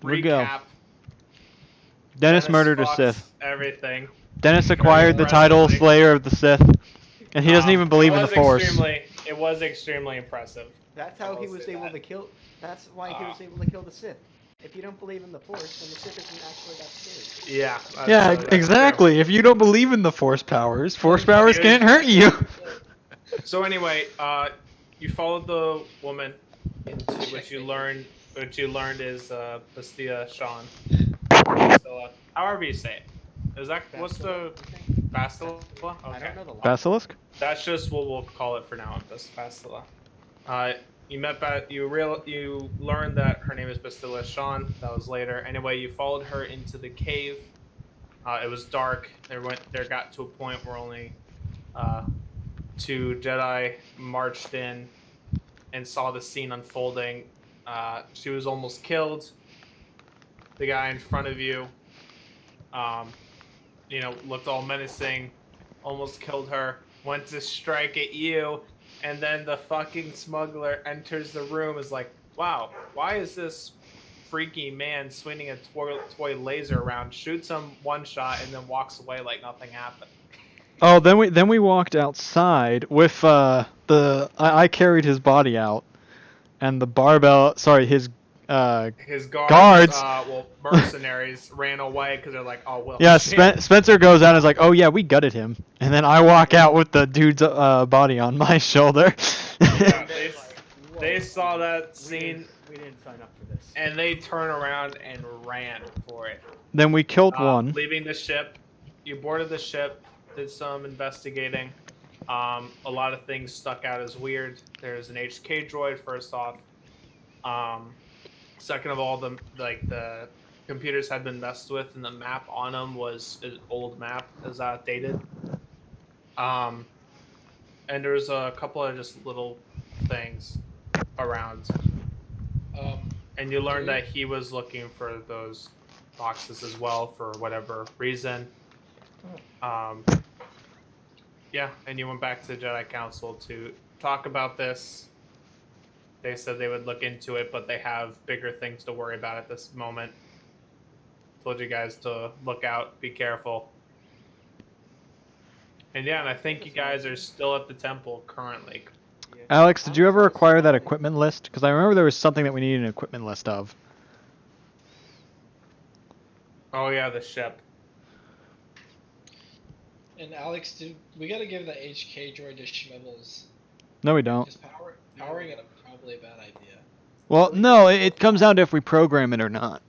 We'll go. recap. Dennis murdered a fucks Sith. everything. Dennis Very acquired the title impressively. Slayer of the Sith. And he doesn't even believe in the Force. It was extremely impressive. That's how he was able to kill. That's why he was able to kill the Sith. If you don't believe in the Force, then the Sith isn't actually that scary. Yeah. Yeah, exactly. True. If you don't believe in the Force powers can't hurt you. So anyway, you followed the woman into which you learned is Bastia Sean. However you say it. Is that what's the Bastila? Okay. I don't know the Basilisk? That's just what we'll call it for now. Bastila. You learned that her name is Bastila Sean. That was later. Anyway, you followed her into the cave. It was dark. There got to a point where only 2 Jedi marched in and saw the scene unfolding. She was almost killed. The guy in front of you, looked all menacing, almost killed her, went to strike at you, and then the fucking smuggler enters the room, is like, wow, why is this freaky man swinging a toy laser around, shoots him one shot, and then walks away like nothing happened. Oh, then we walked outside with I carried his body out, and the barbell. Sorry, his guards. Mercenaries ran away because they're like, oh well. Yeah, Spencer goes out and is like, oh yeah, we gutted him, and then I walk out with the dude's body on my shoulder. Yeah, they saw that scene. We didn't sign up for this. And they turn around and ran for it. Then we killed one. Leaving the ship, you boarded the ship, did some investigating. A lot of things stuck out as weird. There's an HK droid, first off. Second of all, the computers had been messed with, and the map on them was an old map, it was outdated. And there's a couple of just little things around. And you learned that he was looking for those boxes as well for whatever reason. Yeah, and you went back to the Jedi Council to talk about this. They said they would look into it, but they have bigger things to worry about at this moment. Told you guys to look out, be careful. And yeah, and I think you guys are still at the temple currently. Alex, did you ever acquire that equipment list? Because I remember there was something that we needed an equipment list of. Oh yeah, the ship. And Alex, we gotta give the HK droid to Schmibbles. No, we don't. Because powering it is probably a bad idea. Well, no, it comes down to if we program it or not.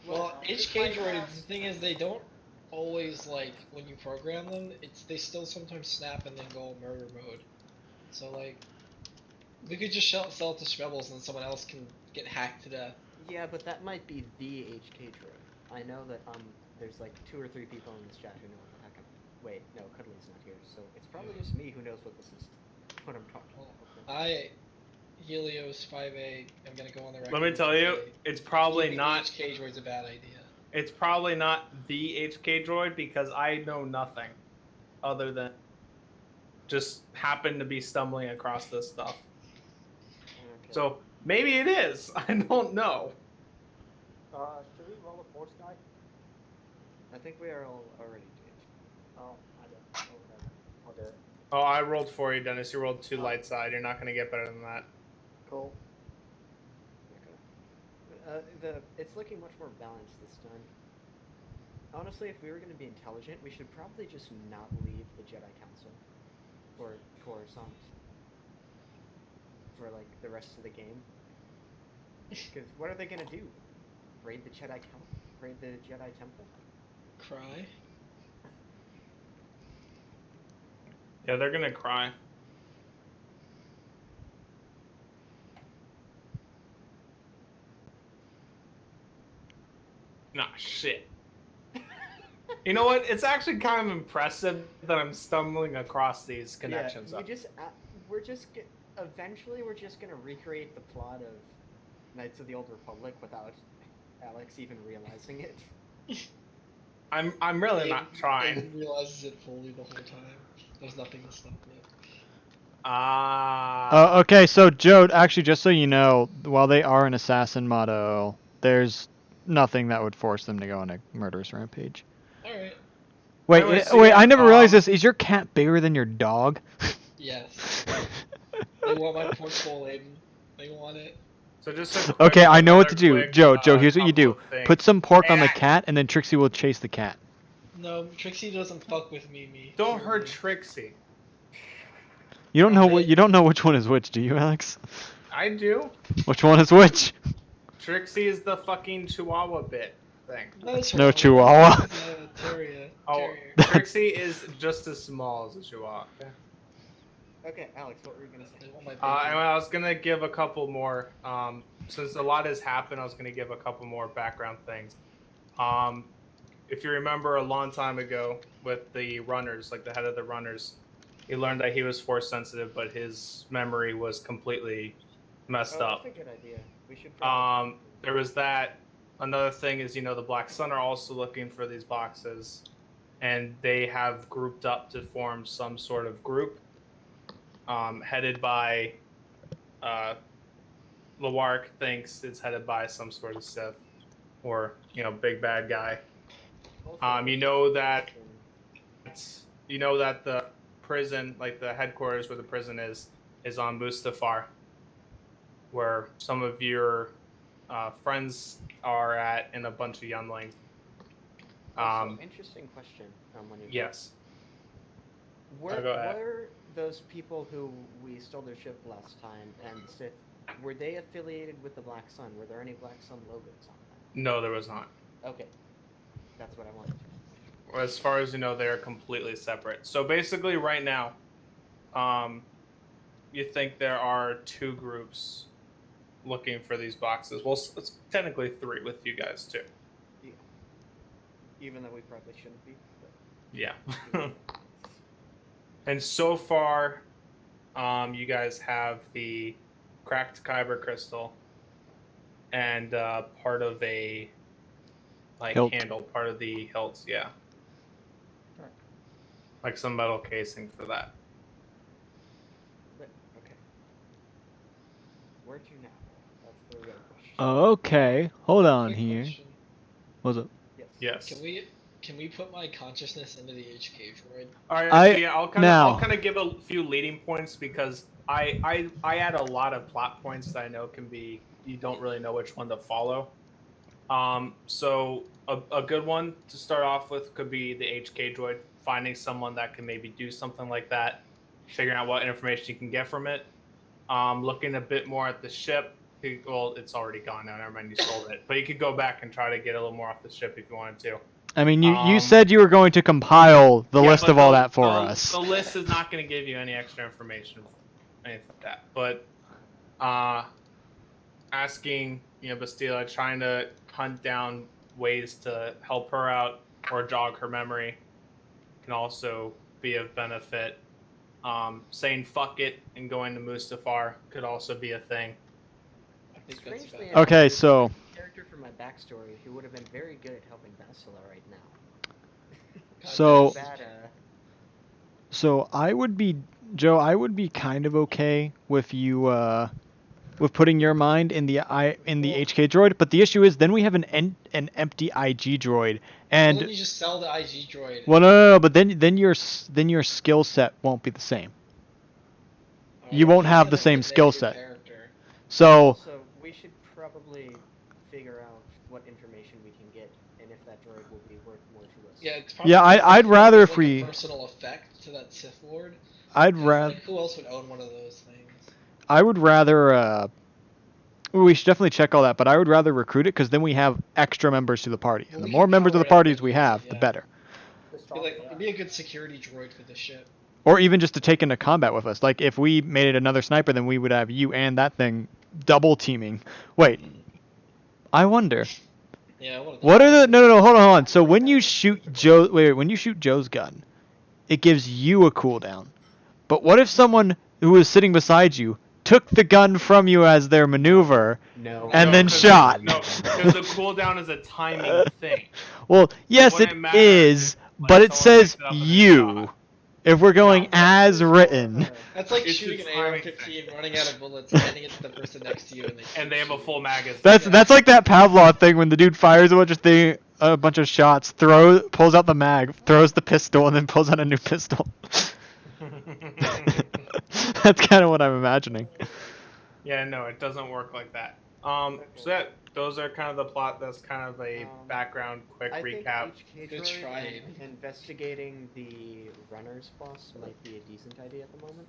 Well, HK droids, the thing is, they don't always, like, when you program them, they still sometimes snap and then go murder mode. So, like, we could just sell it to Schmibbles and then someone else can get hacked to death. Yeah, but that might be the HK droid. I know that, there's like 2 or 3 people in this chat who know what the heck wait, no, Cuddly's not here, so it's probably just me who knows what this is, what I'm talking about. Helios 5A, I'm gonna go on the record. Let me tell you, it's probably not... HK droid's a bad idea. It's probably not the HK droid because I know nothing other than just happen to be stumbling across this stuff. Okay. So maybe it is. I don't know. Should we roll a force guy? I think we are all already doing. Oh, I don't. I'll do it. Oh, I rolled for you, Dennis. You rolled 2 light side. You're not gonna get better than that. Cool. Okay. It's looking much more balanced this time. Honestly, if we were going to be intelligent, we should probably just not leave the Jedi Council for Coruscant for like the rest of the game. Because what are they going to do? Raid the Jedi Temple? Cry? Yeah, they're gonna cry. Nah, shit. You know what? It's actually kind of impressive that I'm stumbling across these connections. Yeah, eventually we're just gonna recreate the plot of Knights of the Old Republic without Alex even realizing it. I'm really not trying. He realizes it fully the whole time. There's nothing to stop it. Okay, so Joe, actually, just so you know, while they are an assassin motto, there's nothing that would force them to go on a murderous rampage. Alright. Wait, Anyway, eh, so wait, yeah, I never realized this. Is your cat bigger than your dog? Yes. They want my pork bowl, Aiden. They want it. So just a quick, Okay, I know what to do. another quick, Joe, here's what you couple do. of things. Put some pork on the And cat, and then Trixie will chase the cat. No, Trixie doesn't fuck with Mimi. Don't Sorry. hurt Trixie. You don't know Okay. what you don't know which one is which, do you, Alex? I do. Which one is which? Trixie is the fucking Chihuahua bit thing. That's No her. Chihuahua. Terrier. Oh, Terrier. Trixie is just as small as a Chihuahua. Okay, Alex, what were you gonna say? They want my And bacon. I was gonna give a couple more. Since a lot has happened, I was gonna give a couple more background things. If you remember a long time ago with the runners, like the head of the runners, he learned that he was force sensitive, but his memory was completely messed up. That's a good idea. We should. There was that. Another thing is, the Black Sun are also looking for these boxes, and they have grouped up to form some sort of group, headed by, Lawark thinks it's headed by some sort of Sith, or big bad guy. You know that the prison, like the headquarters where the prison is on Mustafar, where some of your friends are at, and a bunch of younglings. Interesting question. When you Yes. were those people who we stole their ship last time and Sith? Were they affiliated with the Black Sun? Were there any Black Sun logos on No, there was not. that? Okay, that's what I wanted to. As far as they're completely separate. So basically, right now, you think there are two groups looking for these boxes. Well, it's technically three with you guys too. Yeah. Even though we probably shouldn't be. But... Yeah. And so far, you guys have the cracked kyber crystal and part of a Hilt. handle, part of the hilts. Yeah. Alright. Like some metal casing for that. But, okay. Where to now? That's the real question. Okay, hold on Quick here. question. What's up? Yes. Can we put my consciousness into the HK droid? All right. I- So yeah, I'll kind of give a few leading points because I add a lot of plot points that I know can be you don't really know which one to follow. So a good one to start off with could be the HK droid, finding someone that can maybe do something like that, figuring out what information you can get from it. Looking a bit more at the ship. Well, it's already gone now. Never mind, you sold it. But you could go back and try to get a little more off the ship if you wanted to. I mean, you said you were going to compile the list but of all that for us. The list is not going to give you any extra information, anything like that. But asking, Bastila, trying to hunt down ways to help her out or jog her memory can also be of benefit. Saying fuck it and going to Mustafar could also be a thing. I think that's Strangely bad. enough, Okay, there's so- a character from my backstory who would have been very good at helping Bastila right now. So- Bad, So I would be kind of okay with you with putting your mind in the HK droid, but the issue is then we have an empty IG droid, Why don't and you just sell the IG droid? well, no, but then your skill set won't be the same. You won't have the same skill set. Character. So So we should probably figure out what information we can get and if that droid will be worth more to us. Yeah, it's probably yeah, I'd rather like if we a personal effect to that Sith Lord. I'd 'Cause, rather like, who else would own one of those things? I would rather we should definitely check all that, but I would rather recruit it because then we have extra members to the party, and Well, the we more can members of power the it up parties if we we have, need, the yeah. better. It'd be a good security droid for the ship. Or even just to take into combat with us. Like if we made it another sniper, then we would have you and that thing double teaming. Wait, I wonder. Yeah, I wanna What are the no hold on. So when you shoot when you shoot Joe's gun, it gives you a cooldown. But what if someone who was sitting beside you took the gun from you as their maneuver? No. And then 'cause- shot. No, because the cooldown is a timing thing. Well, yes, it wouldn't matter is, if, like, but it someone says picked it up and then you. shot. If we're going No, as It's more of written. a- That's like It's shooting a an timing AR-15, running out of bullets, handing it to the person next to you, and And they have a full magazine. That's like that Pavlov thing when the dude fires a bunch of shots, pulls out the mag, throws the pistol, and then pulls out a new pistol. That's kind of what I'm imagining. Yeah, no, it doesn't work like that. So that those are kind of the plot. That's kind of a background, quick I think recap. HK Good droid try. and investigating the runner's boss might be a decent idea at the moment.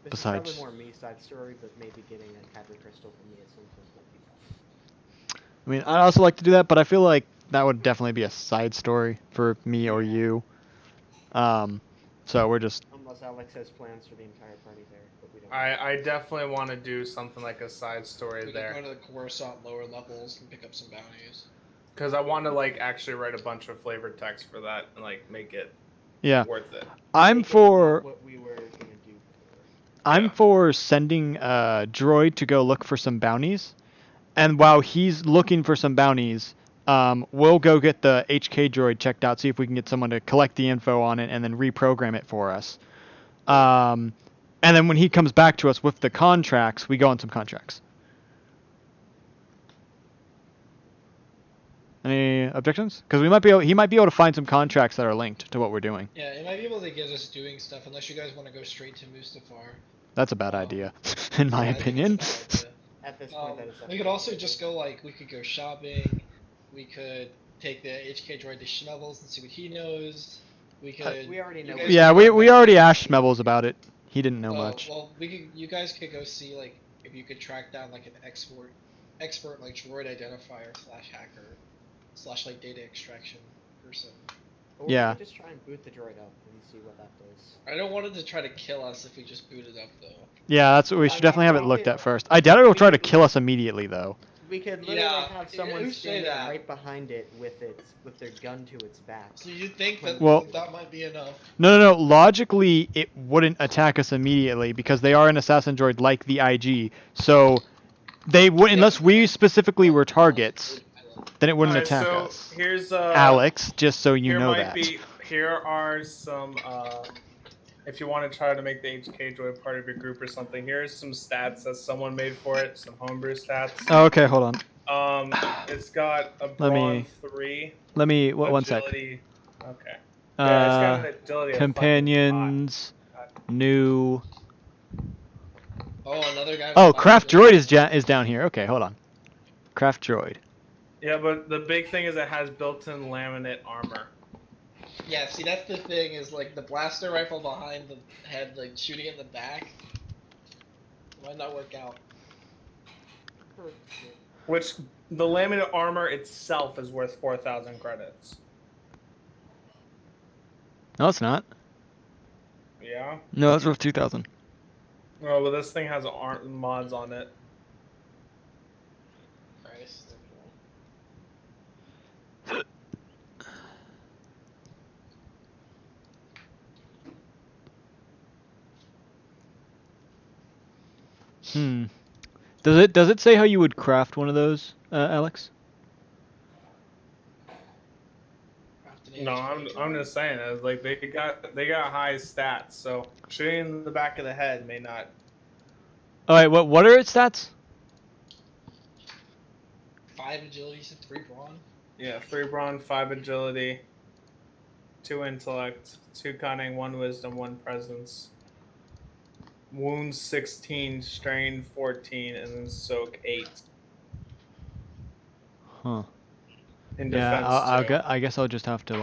This is probably Besides- more me side story, but maybe getting a Kyber crystal from me at some point might be fun. I mean, I'd also like to do that, but I feel like that would definitely be a side story for me or you. So we're just Unless Alex has plans for the entire party there, but we don't. I definitely want to do something like a side story We could there go to the Coruscant lower levels and pick up some bounties. because I want to like actually write a bunch of flavored text for that and like make it yeah. worth it. I'm Make it for not what we were gonna do before. I'm Yeah. for sending Droid to go look for some bounties, and while he's looking for some bounties, we'll go get the HK Droid checked out, see if we can get someone to collect the info on it, and then reprogram it for us. And then when he comes back to us with the contracts, we go on some contracts. Any objections? Because he might be able to find some contracts that are linked to what we're doing. Yeah, it might be able to get us doing stuff, unless you guys want to go straight to Mustafar. That's a bad idea, in my Yeah, I think opinion. it's a bad idea. At this point, that is. We could also just go we could go shopping. We could take the HK droid to Schmebbles and see what he knows. We could. We already know. you guys Yeah, could we go already back- asked Schmebbles about it. He didn't know much. Well, you guys could go see if you could track down an expert like droid identifier / hacker / data extraction person. Or Yeah. we could just try and boot the droid up and see what that does. I don't want it to try to kill us if we just boot it up though. Yeah, that's what we should mean, definitely have it we looked could- at first. I doubt it will we try to could- kill us immediately, though. We could literally Yeah, have who someone say standing that? right behind it with their gun to its back. So you think that Well- that might be enough? No. Logically, it wouldn't attack us immediately because they are an assassin droid like the IG. So they would, unless we specifically were targets, then it wouldn't Alright, attack so us. here's Alex, just so you here know might that. here are some if you want to try to make the HK droid part of your group or something, here's some stats that someone made for it, some homebrew stats. Oh, okay, hold on. It's got a Let me- brawn 3. Let me one sec. Agility. Okay. Yeah, it's got an agility of fucking Companions, new. Oh, another guy. Oh, craft droid is down here. Okay, hold on. Craft droid. 5. Yeah, but the big thing is it has built-in laminate armor. Yeah, see that's the thing is the blaster rifle behind the head, shooting in the back. Might not work out. Which the laminate armor itself is worth 4,000 credits. No, it's not. Yeah. No, it's worth 2,000. Oh, well, this thing has mods on it. Christ. Does it say how you would craft one of those, Alex? No, I'm just saying it's like they got high stats, so shooting in the back of the head may not. All right, what are its stats? 5 agility, 3 brawn. Yeah, 3 brawn, 5 agility, 2 intellect, 2 cunning, 1 wisdom, 1 presence. Wounds 16, strain 14, and then soak 8. Huh. In Yeah, defense too. I guess I'll just have to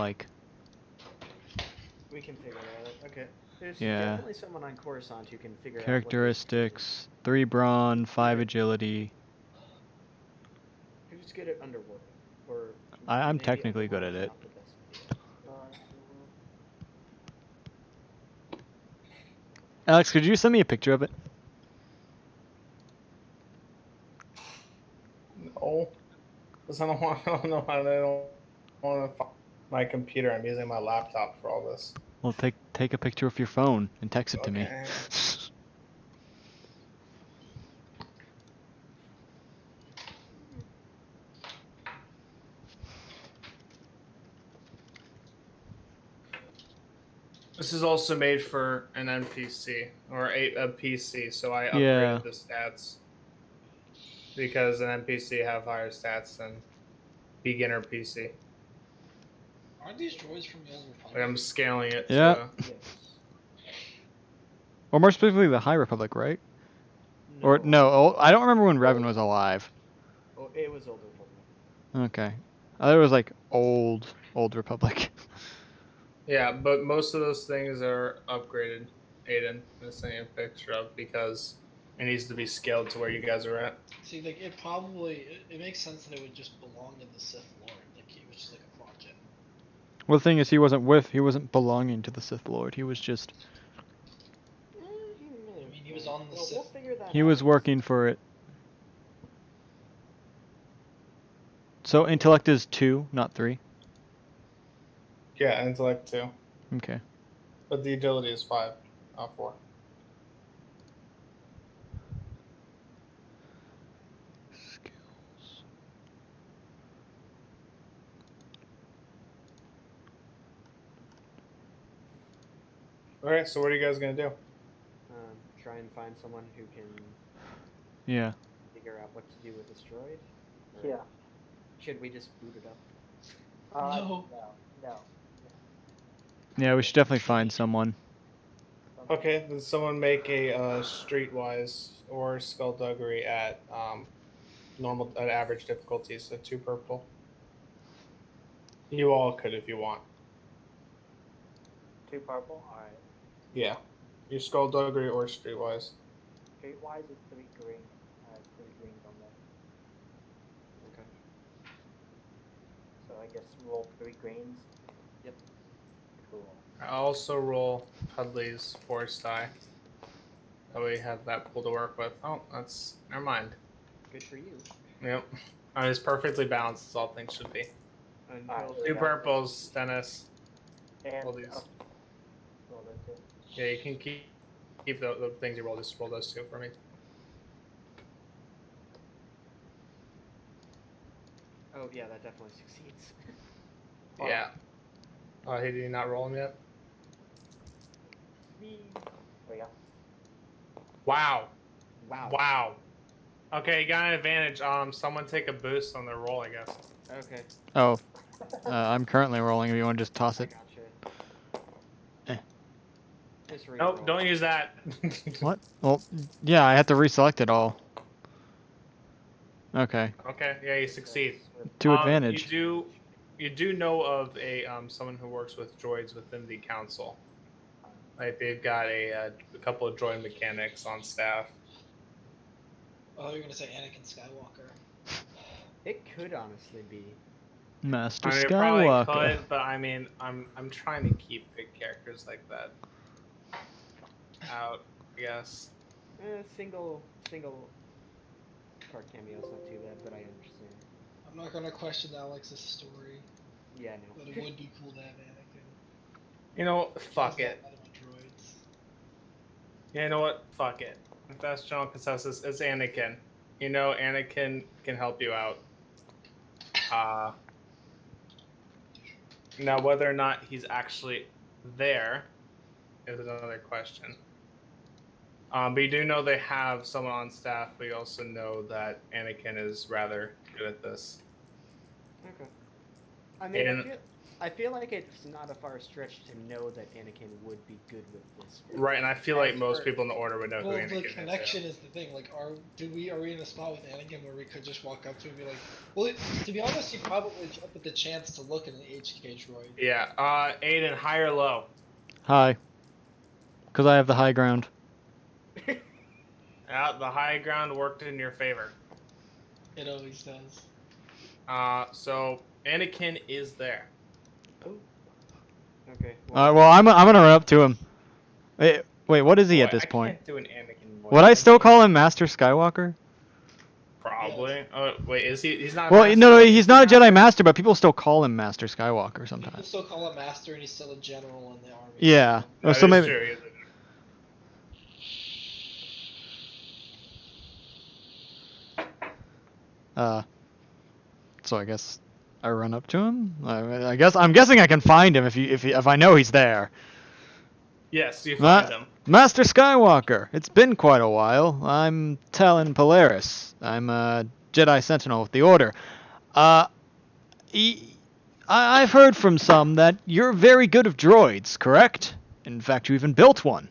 We can figure that out. Okay. There's Yeah. definitely someone on Coruscant who can figure out. characteristics, 3 brawn, 5 agility. Who's good at underworld? Or I'm maybe technically good at underworld's it. not the best idea. Alex, could you send me a picture of it? No. Because I don't want to my computer. I'm using my laptop for all this. Well, take a picture with your phone and text it to me. Okay. This is also made for an NPC or a PC, so I upgraded Yeah. the stats because an NPC have higher stats than beginner PC. Aren't these droids from the Old Republic? Like I'm scaling it Yeah. to. Yes. Or more specifically, the High Republic, right? Or no, I don't remember when Revan was alive. Oh, it was Old Republic. Okay. I thought it was like old Republic. Yeah, but most of those things are upgraded. Aiden, I'm sending a picture of because it needs to be scaled to where you guys are at. See, like it makes sense that it would just belong to the Sith Lord. Like it was just like a project. Well, the thing is, he wasn't belonging to the Sith Lord. He was just, I mean, he was on the We'll Sith. figure that he out. was working for it. So intellect is 2, not 3. Yeah, intellect 2. Okay. But the agility is 5, not 4. Skills. Alright, so what are you guys gonna do? Try and find someone who can Yeah. figure out what to do with this droid. Or Yeah. Should we just boot it up? No. No. Yeah, we should definitely find someone. Okay, then someone make a streetwise or skullduggery at average difficulty, so 2 purple. You all could if you want. 2 purple? Alright. Yeah. Your skullduggery or streetwise. Streetwise is 3 green. 3 greens on there. Okay. So I guess roll 3 greens. Yep. Cool. I also roll Hudley's force die. That way you have that pool to work with. Oh, never mind. Good for you. Yep. It's perfectly balanced as all things should be. Until Alright. 2 purples, Dennis. And Roll these. Roll those 2. Yeah, you can keep the things you roll. Just roll those 2 for me. Oh yeah, that definitely succeeds. Yeah. Oh, did you not roll them yet? There we go. Wow. Wow. Wow. Okay, you got an advantage. Someone take a boost on their roll, I guess. Okay. Oh, I'm currently rolling. If you want to just toss I it. gotcha. Eh. Just reroll. Nope, don't use that. What? Well, yeah, I have to reselect it all. Okay. Okay, yeah, you succeed. To advantage. You do know of a someone who works with droids within the council. Like they've got a couple of droid mechanics on staff. Oh, you're gonna say Anakin Skywalker. It could honestly be. Master I mean, it Skywalker. probably could, but I mean, I'm trying to keep big characters like that out. I guess. Single card cameo's not too bad, but I understand. I'm not gonna question Alex's story, Yeah, but no. it would be cool to have Anakin. You know, fuck He's it. not about droids. Yeah, you know what? Fuck it. If that's general consensus, it's Anakin. You know, Anakin can help you out. Now, whether or not he's actually there is another question. But you do know they have someone on staff, but you also know that Anakin is rather good at this. Okay. I mean, And- I feel like it's not a far stretch to know that Anakin would be good with this. Right, and I feel like As most for- people in the order would know Well, who Anakin the is. connection is the thing. Like, are we in a spot with Anakin where we could just walk up to him and be like, well, to be honest, he probably jumped at the chance to look at an HK droid. Yeah, Aiden, high or low? Hi. Because I have the high ground. Yeah, the high ground worked in your favor. It always does. So Anakin is there. Okay. Well, I'm gonna run up to him. Wait, what is he at Boy, this point? I can't do an Anakin voice. Would I still call him Master Skywalker? Probably. Oh, wait, is he? He's not. a Well, master? no, he's not a Jedi Master, but people still call him Master Skywalker People sometimes. still call him Master, and he's still a general in the army. Yeah. That So is maybe. true. He is a- So I guess I run up to him. I'm guessing I can find him if I know he's there. Yes, you Ma- find him. Master Skywalker, it's been quite a while. I'm Talon Polaris. I'm a Jedi Sentinel with the Order. E- I've heard from some that you're very good of droids, correct? In fact, you even built one.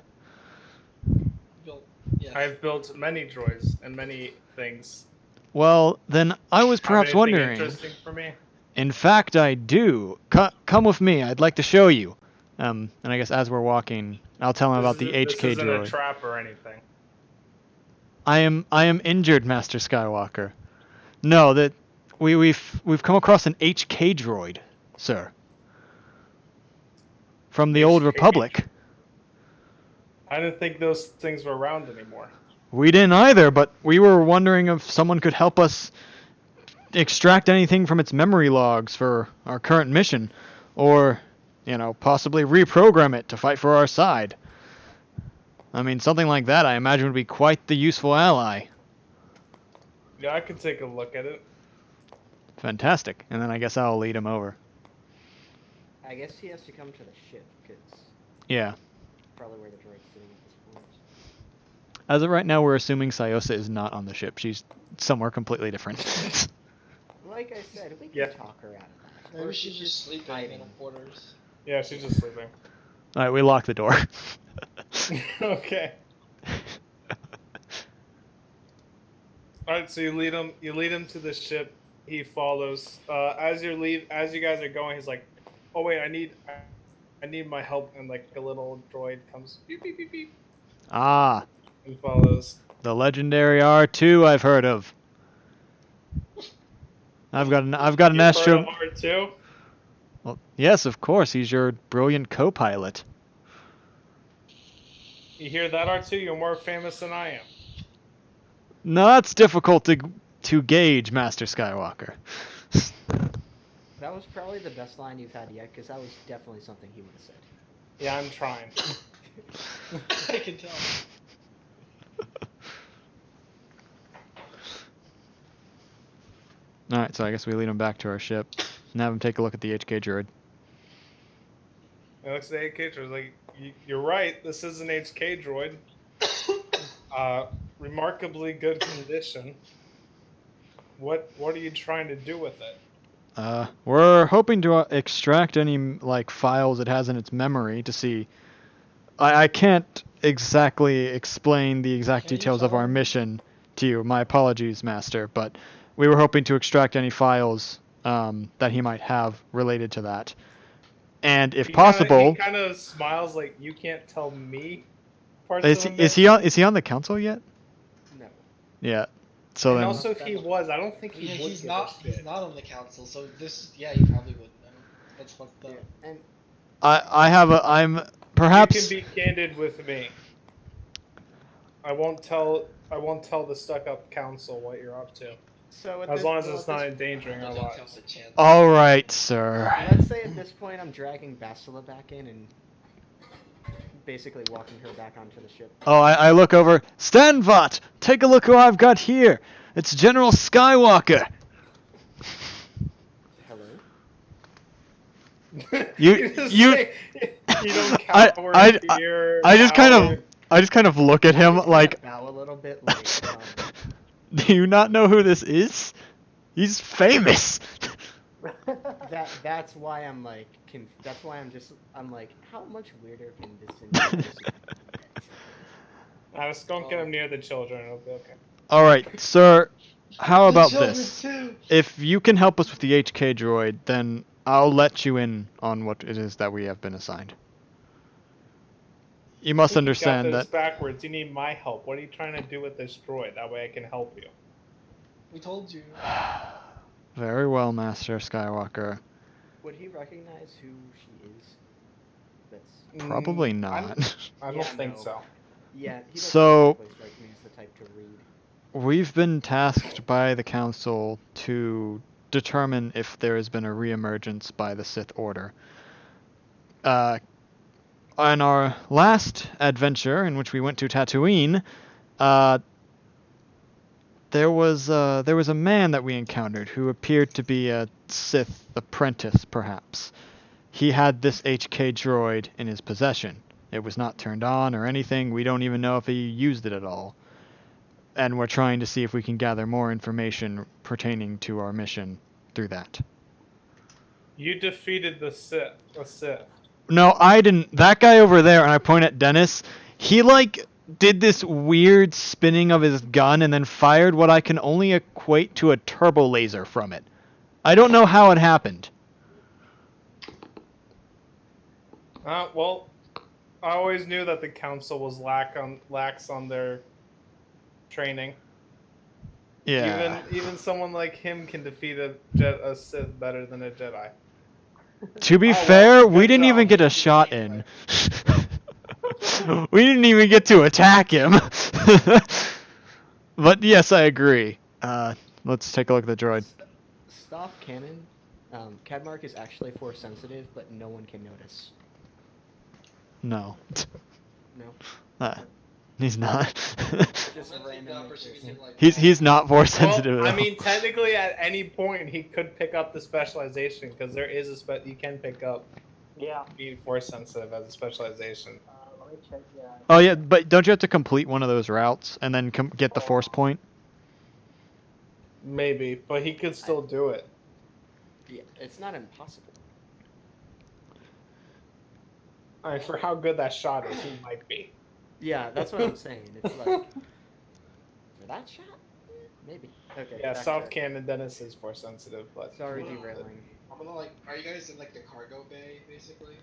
Built. Yes. I've built many droids and many things. Well, then I was Have perhaps anything wondering. interesting for me? In fact, I do. Come with me. I'd like to show you. And I guess as we're walking, I'll tell him about the This HK isn't a droid. trap or anything. I am injured, Master Skywalker. No, that we've come across an HK droid, sir. From the old HK? Republic. I didn't think those things were around anymore. We didn't either, but we were wondering if someone could help us extract anything from its memory logs for our current mission, or, possibly reprogram it to fight for our side. I mean, something like that I imagine would be quite the useful ally. Yeah, I could take a look at it. Fantastic. And then I guess I'll lead him over. I guess he has to come to the ship, because Yeah. probably where the droid's sitting at this point. As of right now, we're assuming Sayosa is not on the ship. She's somewhere completely different. Like I said, we can Yeah. talk her out of that. Maybe Or she's just sleeping in hiding. the quarters. Yeah, she's just sleeping. Alright, we lock the door. Okay. Alright, so you lead him to the ship. He follows. As you guys are going, he's like, "Oh wait, I need my help." And like a little droid comes, beep beep beep beep, Ah, and follows. the legendary R2 I've heard of. I've got an You've heard Astro. of R2? Well, yes, of course. He's your brilliant co-pilot. You hear that, R2? You're more famous than I am. No, that's difficult to gauge, Master Skywalker. That was probably the best line you've had yet, because that was definitely something he would have said. Yeah, I'm trying. I can tell. Alright, so I guess we lead him back to our ship and have him take a look at the HK droid. It looks at the HK droid. Like, you're right. This is an HK droid. Remarkably good condition. What are you trying to do with it? We're hoping to extract any files it has in its memory to see. I can't exactly explain the exact Can you details of tell our him? mission to you. My apologies, Master, but we were hoping to extract any files that he might have related to that. And if possible, he kind of smiles like, "You can't tell me." Parts is of he on the council yet? No. Yeah. So and then, also, if he was, I don't think he Yeah, would. he's give not. a shit. He's not on the council, so this. Yeah, you probably wouldn't know. That's fucked up. Yeah. And I'm perhaps. You can be candid with me. I won't tell the stuck-up council what you're up to, so at as this, long as well, it's at not this- endangering our Don't tell lives. the chance. All right, sir. Let's say at this point I'm dragging Bastila back in and basically walking her back onto the ship. Oh, I look over. Stanvat, take a look who I've got here. It's General Skywalker. Hello? You don't I- cower I- in fear. I just cower. kind of look at him Just like, kinda bow a little bit, like, do you not know who this is? He's famous. that's why I'm like, that's why I'm like, how much weirder can this injustice Just don't get him near the children. It'll be okay. All right, sir. How The about children this? too. If you can help us with the HK droid, then I'll let you in on what it is that we have been assigned. You must You understand got this that. backwards. You need my help. What are you trying to do with this droid? That way I can help you. We told you. Very well, Master Skywalker. Would he recognize who she is? That's Probably Mm, not. I don't Yeah, think no. so. yeah. He doesn't So- exactly strike me as the type to read. We've been tasked by the Council to determine if there has been a reemergence by the Sith Order. On our last adventure, in which we went to Tatooine, there was a man that we encountered who appeared to be a Sith apprentice, perhaps. He had this HK droid in his possession. It was not turned on or anything. We don't even know if he used it at all. And we're trying to see if we can gather more information pertaining to our mission through that. You defeated the Sith. No, I didn't. That guy over there, and I point at Dennis, he did this weird spinning of his gun and then fired what I can only equate to a turbo laser from it. I don't know how it happened. Well, I always knew that the council was lax on their training. Yeah. Even someone like him can defeat a Sith better than a Jedi. To be Oh, fair, well, we good didn't even job. get a shot in. We didn't even get to attack him. But yes, I agree. Let's take a look at the droid. Staff cannon. Cadmark is actually force sensitive, but no one can notice. No. No. He's not. Just a random person. He's not force sensitive Well, at I all. mean, technically, at any point he could pick up the specialization because there is you can pick up Yeah. being force sensitive as a specialization. Let me check. Yeah. Oh yeah, but don't you have to complete one of those routes and then get the force point? Maybe, but he could still do it. Yeah, it's not impossible. I mean, for how good that shot is, he might be. Yeah, that's what I'm saying. It's like for that shot, maybe. Okay. Yeah, back soft to- cannon Dennis is force sensitive, but Sorry, derailing. I'm gonna are you guys in like the cargo bay basically?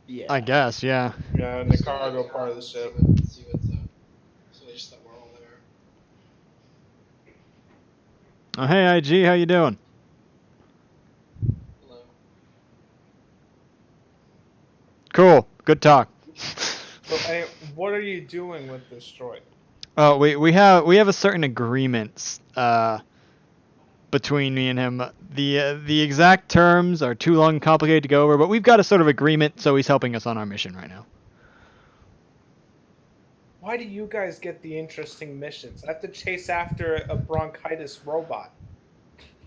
Yeah. I guess, yeah. yeah, in the cargo part of the ship. See what's up. So they just thought we're all there. Oh hey IG, how you doing? Hello. Cool. Good talk. So, hey, what are you doing with this droid? Oh, we have a certain agreement between me and him. The exact terms are too long and complicated to go over, but we've got a sort of agreement, so he's helping us on our mission right now. Why do you guys get the interesting missions? I have to chase after a bronchitis robot.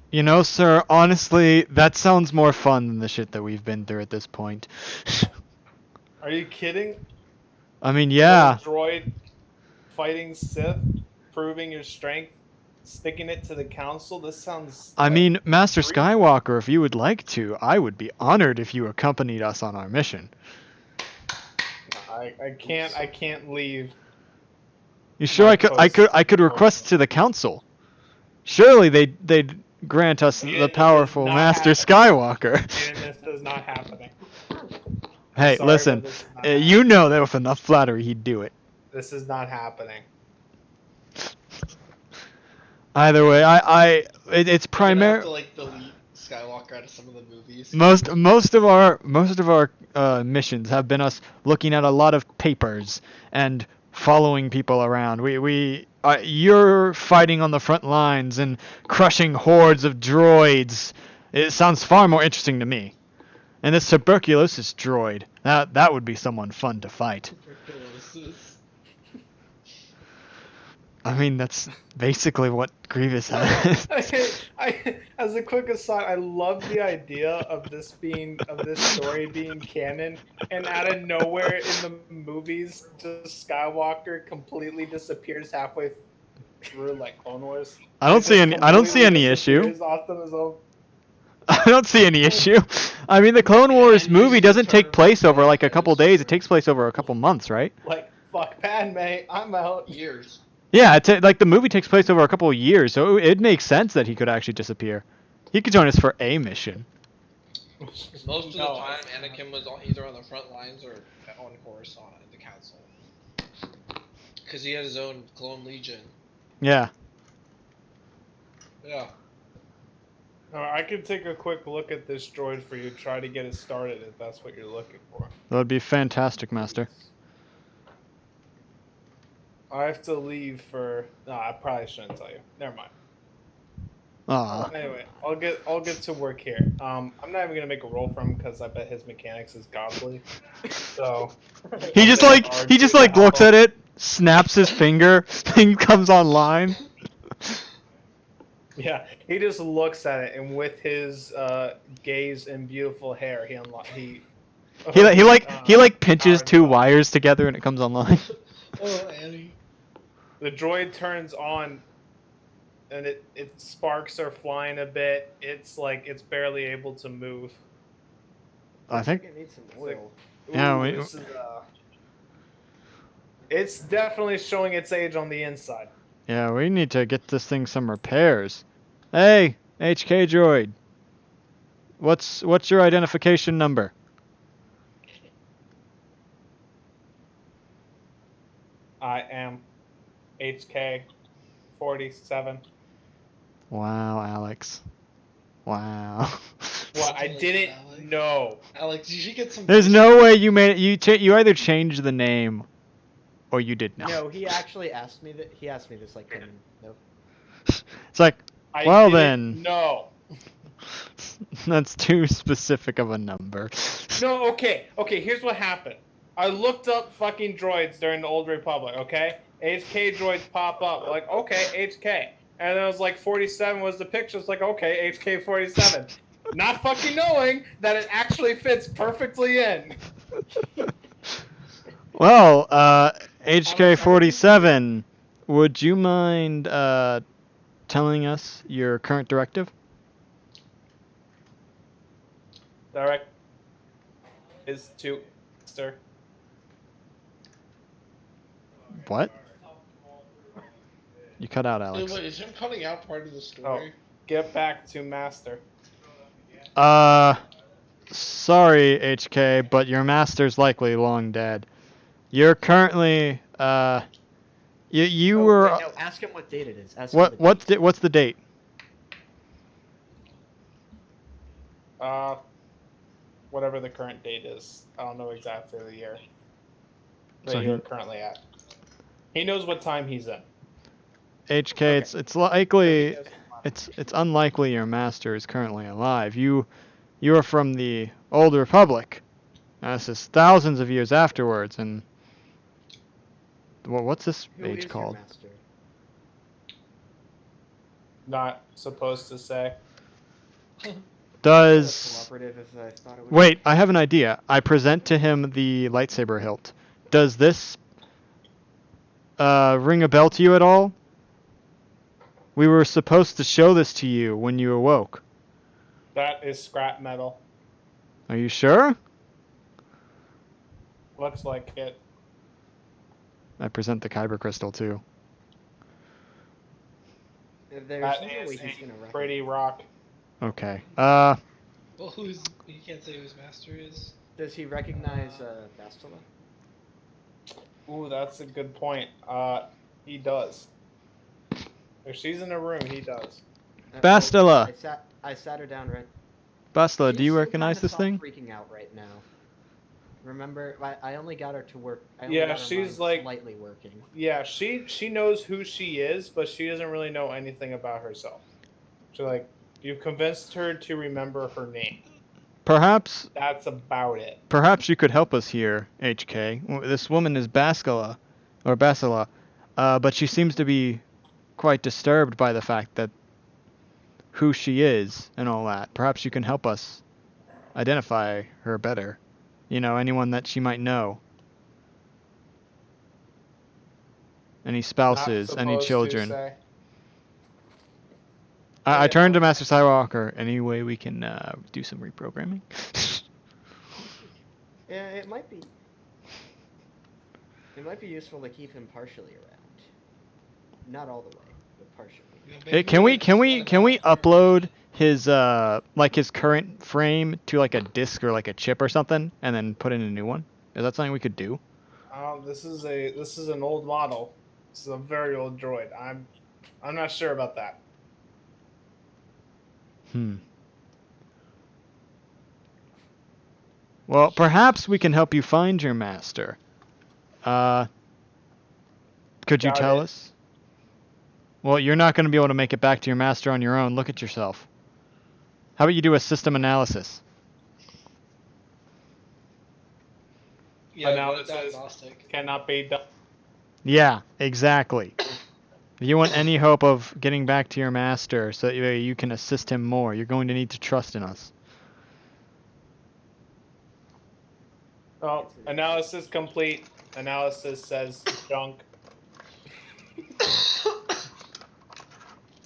You know, sir, honestly, that sounds more fun than the shit that we've been through at this point. Are you kidding? I mean, yeah. A droid fighting Sith, proving your strength, sticking it to the council. This sounds. I like mean, Master dream. Skywalker, if you would like to, I would be honored if you accompanied us on our mission. I can't leave. You sure I could request to the council? Surely they'd grant us And the this is powerful not Master happening. Skywalker. And this is not happening. Hey, sorry, listen, but this is not you know that with enough flattery he'd do it. This is not happening. Either way, it's primary. To like delete Skywalker out of some of the movies. Most of our missions have been us looking at a lot of papers and following people around. You're fighting on the front lines and crushing hordes of droids. It sounds far more interesting to me. And this tuberculosis droid, that would be someone fun to fight. Tuberculosis. I mean, that's basically what Grievous has. As a quick aside, I love the idea of this story being canon, and out of nowhere in the movies, just Skywalker completely disappears halfway through, like Clone Wars. I don't see any issue. Disappears off on his own. I don't see any issue. I mean, the Clone Wars movie doesn't take place over like a couple days. It takes place over a couple months, right? Like, fuck Padme, I'm out. Years. Yeah, like the movie takes place over a couple of years, so it makes sense that he could actually disappear. He could join us for a mission. Most of the time, Anakin was either on the front lines or on Coruscant at the council. Because he had his own clone legion. Yeah. Yeah. I could take a quick look at this droid for you, try to get it started if that's what you're looking for. That would be fantastic, Master. I have to leave for. No, I probably shouldn't tell you. Never mind. Aw. Anyway, I'll get to work here. I'm not even gonna make a roll for him because I bet his mechanics is godly. So He just looks at it, snaps his finger, thing comes online. yeah, he just looks at it, and with his gaze and beautiful hair, He pinches powered two up. wires together and it comes online. Oh, Annie. The droid turns on, and its sparks are flying a bit. It's barely able to move. I think. it needs some like- oil. Yeah, Ooh, this is it's definitely showing its age on the inside. Yeah, we need to get this thing some repairs. Hey, HK droid. What's your identification number? I am HK 47. Wow, Alex. Wow. What? I Something like didn't Alex. know. Alex, you should get some. There's no way you made it. You either changed the name, or you did not. No, he actually asked me that. He asked me this like 10 minutes. Nope. It's like, I well didn't then, know. that's too specific of a number. No, okay. Here's what happened. I looked up fucking droids during the Old Republic. Okay, HK droids pop up. Like, okay, HK, and then it was like 47 was the picture. It's like, okay, HK 47. Not fucking knowing that it actually fits perfectly in. Well, HK47, would you mind telling us your current directive? Direct is to sir. What? You cut out, Wait, Alex. is him cutting out part of the story? Get back to master. Sorry, HK, but your master's likely long dead. You're currently, you Oh, were. wait, no, ask him what date it is. Ask him the What's date. what's the date? Whatever the current date is. I don't know exactly the year that So you're currently at. He knows what time he's in. HK, Okay. it's likely, So he knows- it's unlikely your master is currently alive. You are from the Old Republic. This is thousands of years afterwards, and what's this Who age is your called? master? Not supposed to say. Does Cooperative as I thought it would wait? I have an idea. I present to him the lightsaber hilt. Does this ring a bell to you at all? We were supposed to show this to you when you awoke. That is scrap metal. Are you sure? Looks like it. I present the kyber crystal too. There's That no is way he's gonna a recognize pretty rock. Okay. Well, you can't say who his master is. Does he recognize Bastila? Ooh, that's a good point. He does. If she's in a room, he does. Bastila! I sat her down, right? Bastila, do She's you still recognize kinda this thing? freaking out right now. Remember, I only got her to work. Yeah, she's like slightly working. Yeah, she knows who she is, but she doesn't really know anything about herself. So you've convinced her to remember her name. Perhaps That's about it. you could help us here, HK. This woman is Bastila, but she seems to be quite disturbed by the fact that who she is and all that. Perhaps you can help us identify her better. You know, anyone that she might know. Any spouses, Not any supposed to children. say. I turned to Master Skywalker. Any way we can do some reprogramming? Yeah, it might be. It might be useful to keep him partially around. Not all the way, but partially. Hey, can we upload his his current frame to like a disk or like a chip or something, and then put in a new one? Is that something we could do? This is an old model. This is a very old droid. I'm not sure about that. Well, perhaps we can help you find your master. Could you Doubt tell it. us? Well, you're not going to be able to make it back to your master on your own. Look at yourself. How about you do a system analysis? Yeah, Analysis diagnostic. cannot be done. Yeah, exactly. If you want any hope of getting back to your master so that you can assist him more, you're going to need to trust in us. Oh, analysis complete. Analysis says junk.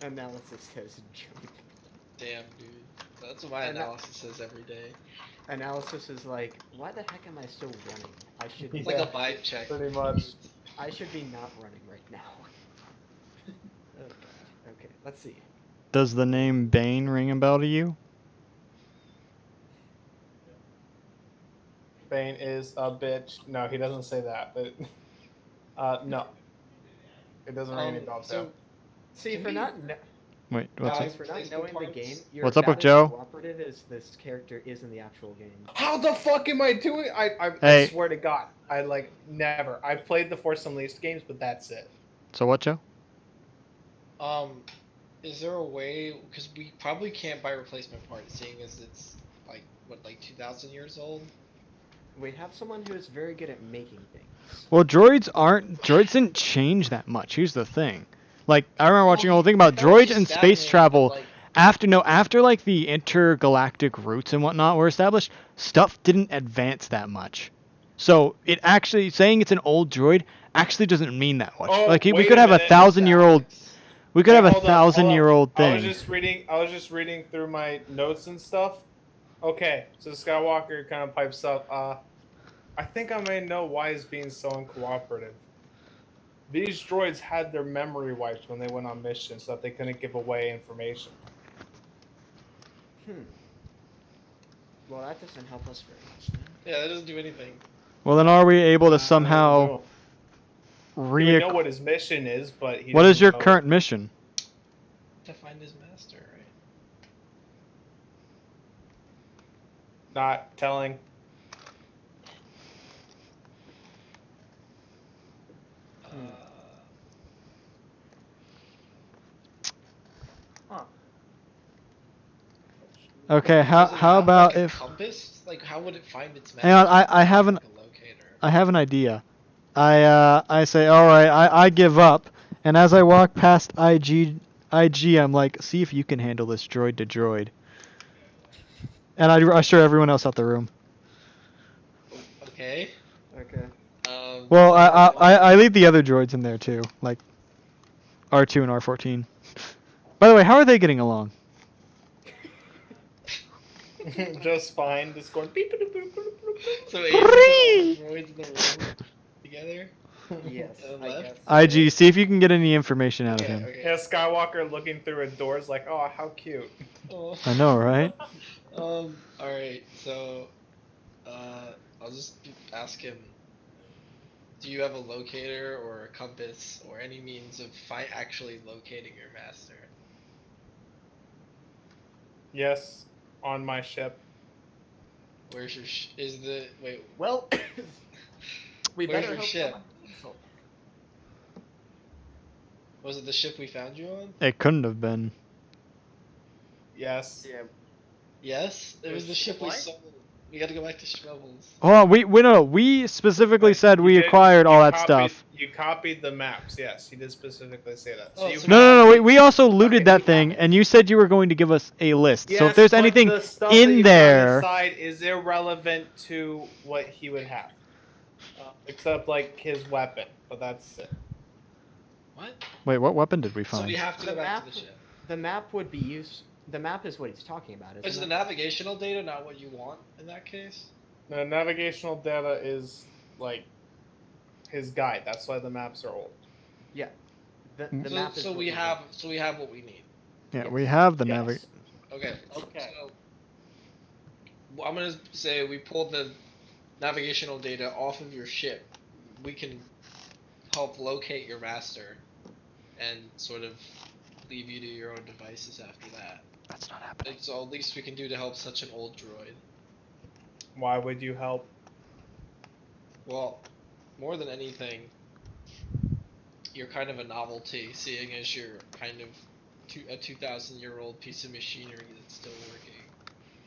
Analysis says junk. Damn, dude. That's what my And analysis says every day. Analysis is like, why the heck am I still running? I should. It's Yeah, like a vibe check. pretty much. I should be not running right now. Oh god. Okay, let's see. Does the name Bane ring a bell to you? Bane is a bitch. No, he doesn't say that, but no, it doesn't ring any bells. So See, Can for we- not Wait, what's Guys, up? for not replacement knowing the parts? game, you're What's up with about as Joe? cooperative as this character is in the actual game. How the fuck am I doing? I Hey. swear to God, I like never. I've played the Force Unleashed games, but that's it. So what, Joe? Is there a way? Because we probably can't buy replacement parts, seeing as it's like what, like 2,000 years old. We have someone who is very good at making things. Well, droids didn't change that much. Here's the thing. Like, I remember watching a whole thing about droids and space travel. After like the intergalactic routes and whatnot were established, stuff didn't advance that much. So it actually saying it's an old droid actually doesn't mean that much. Oh, Like we wait could a have minute. 1,000-year-old. We could Wait, have a hold up, hold up. 1,000-year-old I was thing. just reading through my notes and stuff. Okay, so Skywalker kind of pipes up. I think I may know why he's being so uncooperative. These droids had their memory wiped when they went on missions, so that they couldn't give away information. Well, that doesn't help us very much. Then. Yeah, that doesn't do anything. Well, then are we able to somehow He would know what his mission is, but he What is doesn't your know- current mission? To find his master, right? Not telling. Huh. Okay, Does it how have, about like, a if compass? Like, how would it find its master? Hang on, I have an Like a locator. I have an idea. I say, all right, I give up, and as I walk past IG, I'm like, see if you can handle this droid to droid. And I usher everyone else out the room. Okay. Okay. Well, I leave the other droids in there too, like R2 and R14. By the way, how are they getting along? Just fine. Just going beep, boop, boop, boop, boop, boop. So Aiden put all the droids in the room together. Yes, And I left? guess. IG, see if you can get any information out of Okay, him. okay. Yeah, Skywalker looking through a door is like, oh, how cute. Oh. I know, right? Alright, so, I'll just ask him, do you have a locator or a compass or any means of actually locating your master? Yes, on my ship. Where's your wait, Well, we Where's better your hope ship? someone cancel. was it the ship we found you on? It couldn't have been. Yes. Yeah. Yes, it was the ship we What? sold. We gotta go back to Schmelbles. Hold on, we specifically said You we did- acquired you all that copied- stuff. You copied the maps. Yes, he did specifically say that. Oh, you so No, we also looted Okay, that we thing, haven't. and you said you were going to give us a list. so if Yes, there's but anything the stuff that in you there, found inside is irrelevant to what he would have, except like his weapon. But that's it. What? wait, what weapon did we So find? we have to The go back map, to the ship. the map would be used. The map is what he's talking about, Is isn't the it? navigational data not what you want in that case? The navigational data is like his guide. That's why the maps are old. Yeah. The So- map is So what we we have need. so we have what we need. Yeah, Yes. we have the Yes. Okay. Okay. So well, I'm gonna say we pulled the navigational data off of your ship. We can help locate your master, and sort of leave you to your own devices after that. That's not happening. It's all least we can do to help such an old droid. Why would you help? Well, more than anything, you're kind of a novelty, seeing as you're kind of a 2,000-year-old piece of machinery that's still working.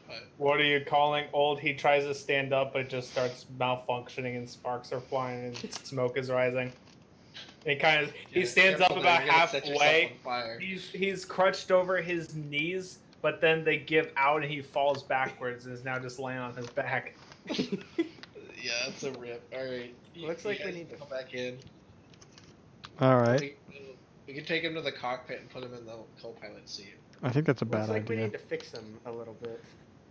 But What are you calling old? He tries to stand up, but it just starts malfunctioning, and sparks are flying, and smoke is rising. He yeah, stands up careful about there, you're gonna set yourself halfway. on fire. He's crutched over his knees, but then they give out, and he falls backwards, and is now just laying on his back. Yeah, it's a rip. Alright. Looks like we need to come back in. All right. We can take him to the cockpit and put him in the co-pilot seat. I think that's a bad Looks like we idea. need to fix them a little bit.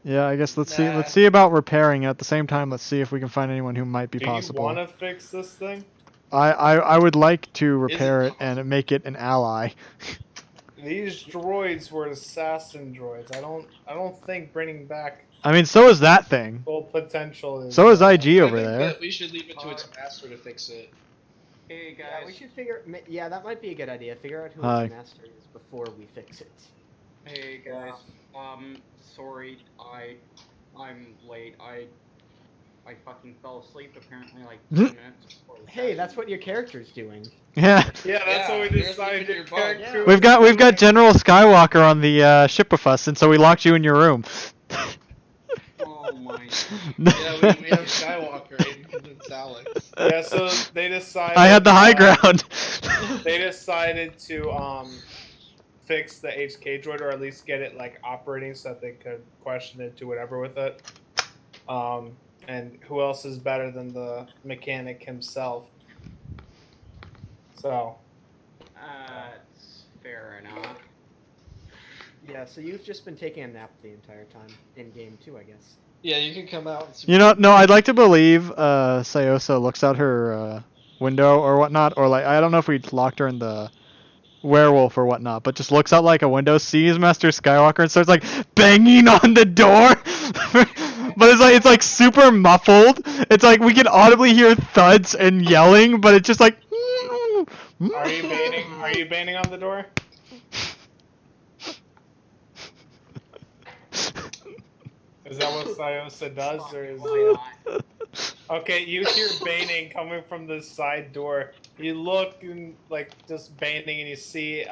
Yeah, I guess let's see. Nah. Let's see about repairing it. At the same time, let's see if we can find anyone who might be Do you possible. want to fix this thing? I would like to repair it possible? and make it an ally. These droids were assassin droids. I don't think bringing back I mean, so is that thing. full potential is. So is IG I over think there. that we should leave it to its master to fix it. Hey Yeah, we guys. should yeah, that might be a good idea. Figure out who Hi. its master is before we fix it. Hey guys. Sorry, I'm late. I fucking fell asleep apparently like 10 minutes before the Hey, that's session. what your character's doing. Yeah, Yeah, that's what we there's decided. your Your bug. character we've was got General Skywalker on the ship with us, and so we locked you in your room. Oh my. Yeah, we have Skywalker in convince Alex. Yeah, so they decided. I had the high ground. They decided to fix the HK droid, or at least get it like operating, so that they could question it, do whatever with it. And who else is better than the mechanic himself? So It's fair enough. Yeah, so you've just been taking a nap the entire time in game 2, I guess. Yeah, you can come out and see. You know, no, I'd like to believe Sayosa looks out her window or whatnot, or like I don't know if we locked her in the werewolf or whatnot, but just looks out like a window, sees Master Skywalker, and starts like banging on the door. But it's like super muffled. It's like we can audibly hear thuds and yelling, but it's just like. are you banging? Are you banging on the door? Is that what Sayosa does, or is Why it? not? Okay, you hear baiting coming from the side door. You look and like just baiting, and you see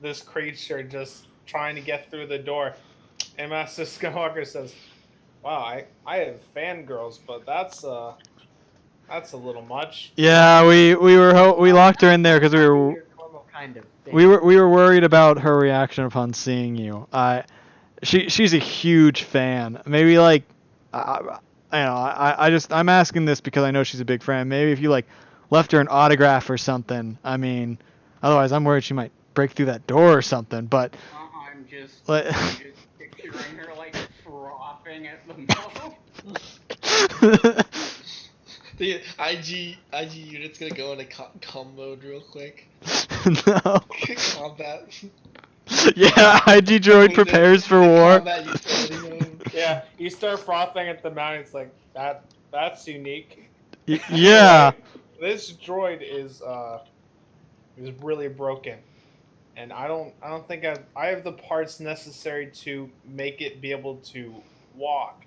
this creature just trying to get through the door. And Master Skywalker says, "Wow, I have fangirls, but that's a little much." Yeah, we locked her in there because Your normal kind of thing. we were worried about her reaction upon seeing you. She's a huge fan. Maybe like, I'm asking this because I know she's a big fan. Maybe if you like left her an autograph or something. I mean, otherwise I'm worried she might break through that door or something. But I'm just Let- picturing her like frothing at the mouth. The IG unit's gonna go into com mode real quick. No. Combat. Yeah, IG droid prepares for war. Combat utility mode. Yeah, you start frothing at the mouth. It's like that's unique. Yeah. This droid is really broken, and I don't think I have the parts necessary to make it be able to walk.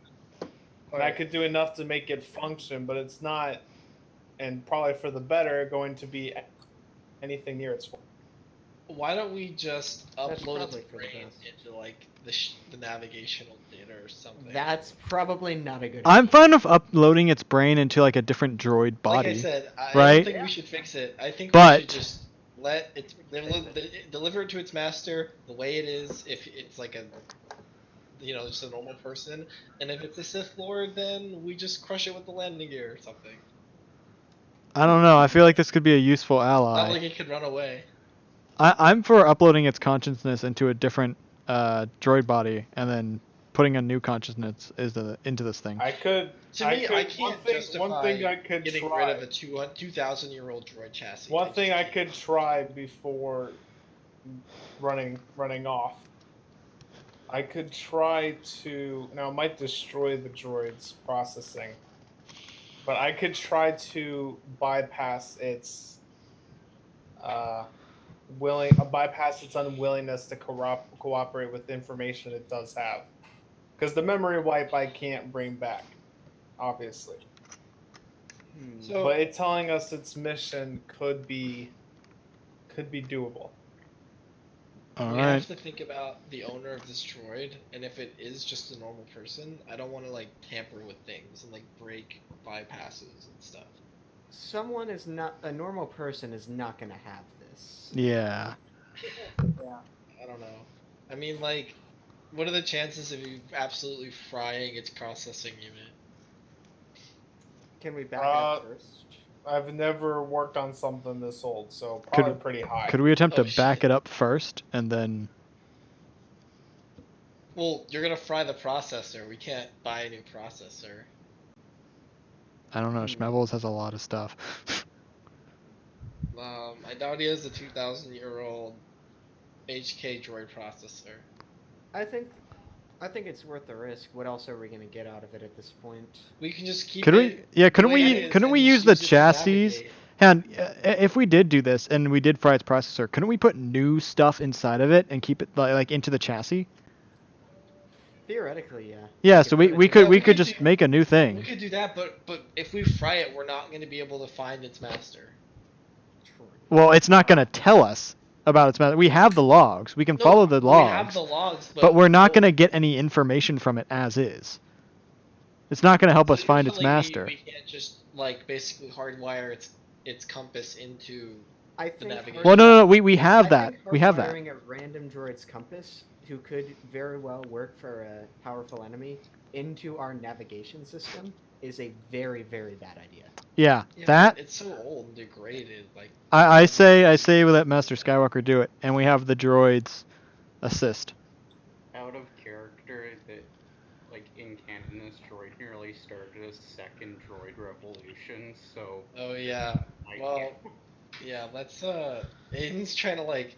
And I could do enough to make it function, but it's not, and probably for the better, going to be anything near its full. Why don't we just That's upload its probably for the brain best. into like the navigational data or something? That's probably not a good I'm idea. fine with uploading its brain into like a different droid body. Like I said, I right? don't think we should fix it. I think But- we should just let it deliver it to its master the way it is. If it's like a, just a normal person, and if it's a Sith Lord, then we just crush it with the landing gear or something. I don't know. I feel like this could be a useful Not ally. like it could run away. I'm for uploading its consciousness into a different droid body and then putting a new consciousness into this thing. I could. To me, I can't one thing I could getting try. rid of a 2,000-year-old droid chassis. One thing I could try before running off. I could try to. Now it might destroy the droid's processing, but I could try to bypass its bypass its unwillingness to cooperate with information it does have, because the memory wipe I can't bring back, obviously. So, But it telling us its mission could be doable. All we right. have to think about the owner of this droid, and if it is just a normal person, I don't want to like tamper with things and like break bypasses and stuff. Someone is not a normal person is not gonna have this. Yeah. Yeah. I don't know. I mean, like, what are the chances of you absolutely frying its processing unit? Can we back it up first? I've never worked on something this old, so probably pretty high. Could we attempt Oh, to back shit. it up first and then? Well, you're gonna fry the processor. We can't buy a new processor. I don't know. Schmebbles has a lot of stuff. I doubt he has a 2,000-year-old HK droid processor. I think it's worth the risk. What else are we gonna get out of it at this point? We can just keep Could we? it. Yeah. the way it is Couldn't and we just use the it to chassis? navigate. And if we did do this and we did fry its processor, couldn't we put new stuff inside of it and keep it like into the chassis? Theoretically, yeah. Yeah. So we Yeah, could just do- make a new We thing. could do that, but if we fry it, we're not going to be able to find its master. True. Well, it's not gonna tell us about its master. We have the logs. We can No, follow the We have logs. the logs, But we're not well, going to get any information from it as is. It's not going to help so us find you're its telling me master. We can't just like basically hardwire its compass into. I think. navigation. Well, no, we I have that. think We have that. hardwiring a random droid's compass, who could very well work for a powerful enemy, into our navigation system is a very, very bad idea. Yeah, Yeah, that it's so old and degraded. Like I say we let Master Skywalker do it, and we have the droids assist. Out of character, that like in canon, this droid nearly started a second droid revolution. So oh yeah, well yeah. Let's Aiden's trying to like.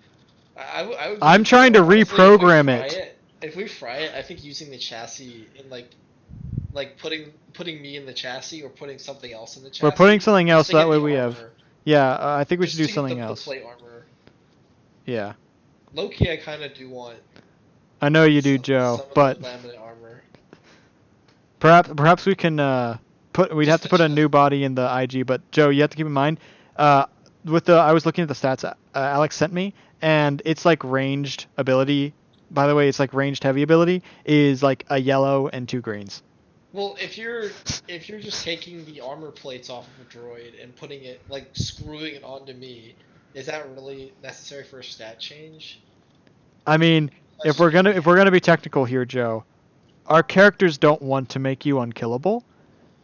I would. I'm trying to honestly, reprogram it. If we fry it, I think using the chassis and like putting me in the chassis or putting something else in the chassis. We're putting something else just to that get way the we have. armor. Yeah, I think we Just should do to get something the else. plate armor. Yeah, Low-key, I kind of do want. I know you do, some Joe, of but the laminate armor. perhaps we can we'd have Just to the put a chest. new body in the IG. But Joe, you have to keep in mind, with the I was looking at the stats Alex sent me, and it's like ranged ability. By the way, it's like ranged heavy ability is like a yellow and 2 greens. Well, if you're just taking the armor plates off of a droid and putting it like screwing it onto me, is that really necessary for a stat change? I mean, if we're gonna be technical here, Joe, our characters don't want to make you unkillable,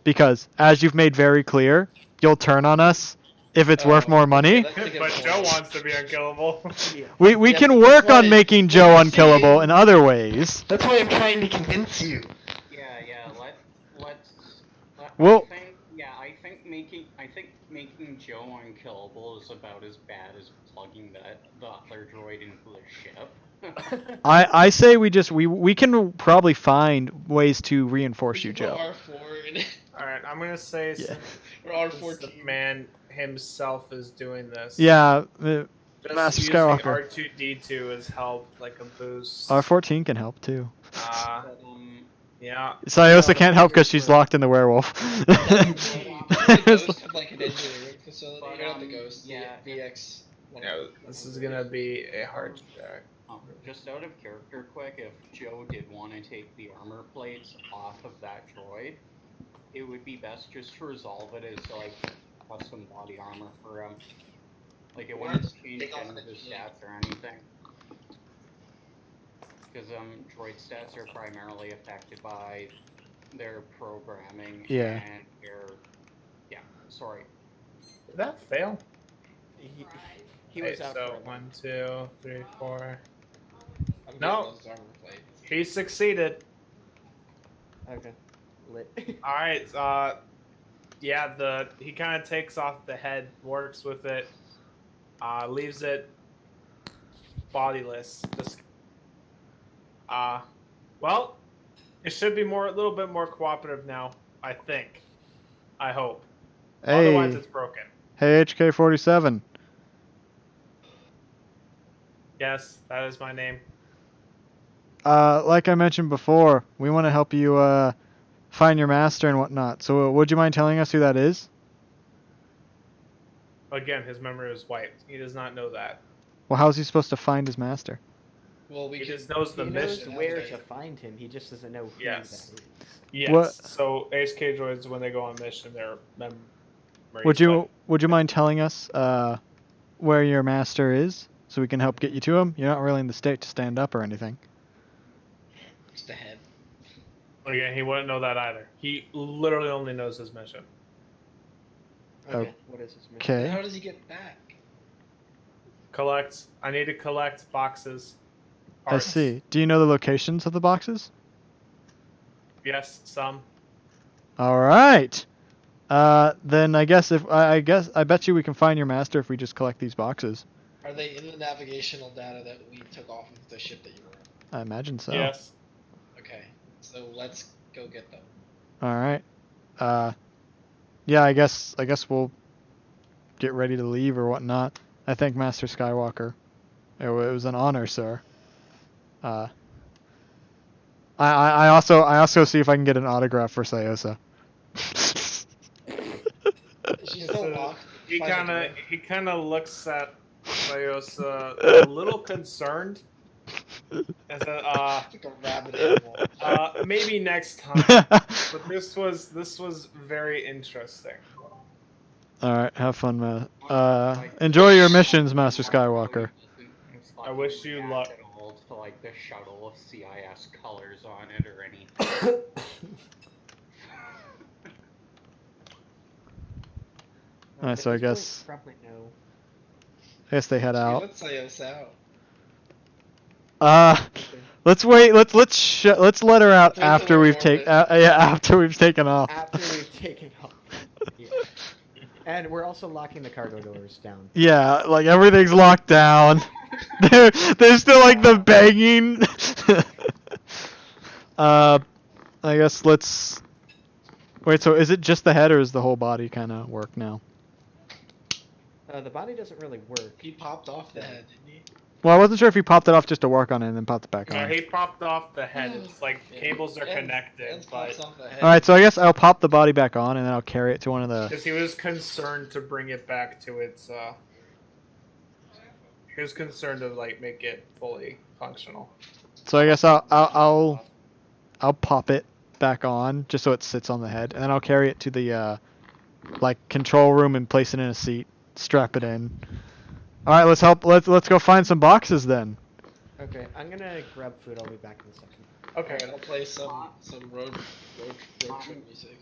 because as you've made very clear, you'll turn on us if it's worth more money. that's a good But point. Joe wants to be unkillable. We Yes, can that's work on why- making what Joe I'm unkillable saying- in other ways. That's why I'm trying to convince you. yeah. Well- I think making Joe unkillable is about as bad as plugging the other droid into the ship. I say we can probably find ways to reinforce you, We can put Joe. R4 in it. All right, I'm gonna say Yeah. Or since the R14. man himself is doing this. Yeah, Just Master using Skywalker. R2D2 as help, like a boost. R14 can help too. But, Yeah. Sayosa can't help because she's locked in the werewolf. The Ghost had like an engineering facility. But, Or not the Ghost. yeah. The VX. Yeah, this is gonna be a hard check. just out of character, quick, if Joe did want to take the armor plates off of that droid, it would be best just to resolve it as like custom body armor for him. Like it wouldn't change Take off any of the his shield. stats or anything. Because droid stats are primarily affected by their programming Yeah. and their sorry. Did that fail? He was Wait, out so for 1, 2, 3, 4. I'm No. getting those armor plates. He succeeded. Okay. Lit. All right. Yeah. He kind of takes off the head, works with it, leaves it bodiless. Just. Well, it should be a little bit more cooperative now. I think. I hope. Otherwise, Hey, it's broken. hey, HK47. Yes, that is my name. Like I mentioned before, we want to help you find your master and whatnot. So, would you mind telling us who that is? Again, his memory was wiped. He does not know that. Well, how's he supposed to find his master? Well, we He can- just knows the He knows mission. where to find him. He just doesn't know who Yes. that is. Yes. What- So HK droids, when they go on mission, their memory. Would you mind telling us where your master is, so we can help get you to him? You're not really in the state to stand up or anything. Just the head. Again, he wouldn't know that either. He literally only knows his mission. Okay, what is this mission? Okay. Then how does he get back? Collect. I need to collect boxes. I Parts. see. Do you know the locations of the boxes? Yes, some. All right. Then I guess I bet you we can find your master if we just collect these boxes. Are they in the navigational data that we took off of the ship that you were on? I imagine so. Yes. Okay, so let's go get them. All right. Yeah, I guess we'll get ready to leave or whatnot. I thank Master Skywalker. It was an honor, sir. I also see if I can get an autograph for Sayosa. She's still locked. He by the door. kind of looks at Sayosa a little concerned. As like a rabid animal. maybe next time. But this was very interesting. All right, have fun, man. Enjoy your missions, Master Skywalker. I wish you luck. At all to like the shuttle of CIS colors on it or anything. Alright, so I At this guess point, probably no. they head out. Let's say us out. Let's wait. Let's let her out Wait till after we're we've orbit. after we've taken off. After we've taken off. Yeah. And we're also locking the cargo doors down. Yeah, like everything's locked down. There's still like the banging. I guess let's wait. So is it just the head or is the whole body kind of work now? The body doesn't really work. He popped off the head, didn't he? Well, I wasn't sure if he popped it off just to work on it and then popped it back No, on. he popped off the head. It's like Yeah. cables are And- connected, and but pops off the head. All right, so I guess I'll pop the body back on and then I'll carry it to one of the. because he was concerned to bring it back to its. He was concerned to like make it fully functional. So I guess I'll pop it back on just so it sits on the head, and then I'll carry it to the like control room and place it in a seat, strap it in. All right, let's go find some boxes then. Okay, I'm gonna grab food. I'll be back in a second. Okay. Alright, I'll play some road trip music.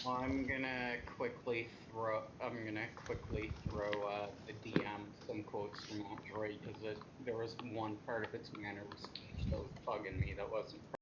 I'm gonna quickly throw the DM some quotes from that droid because there was one part of its manner speech that was bugging me that wasn't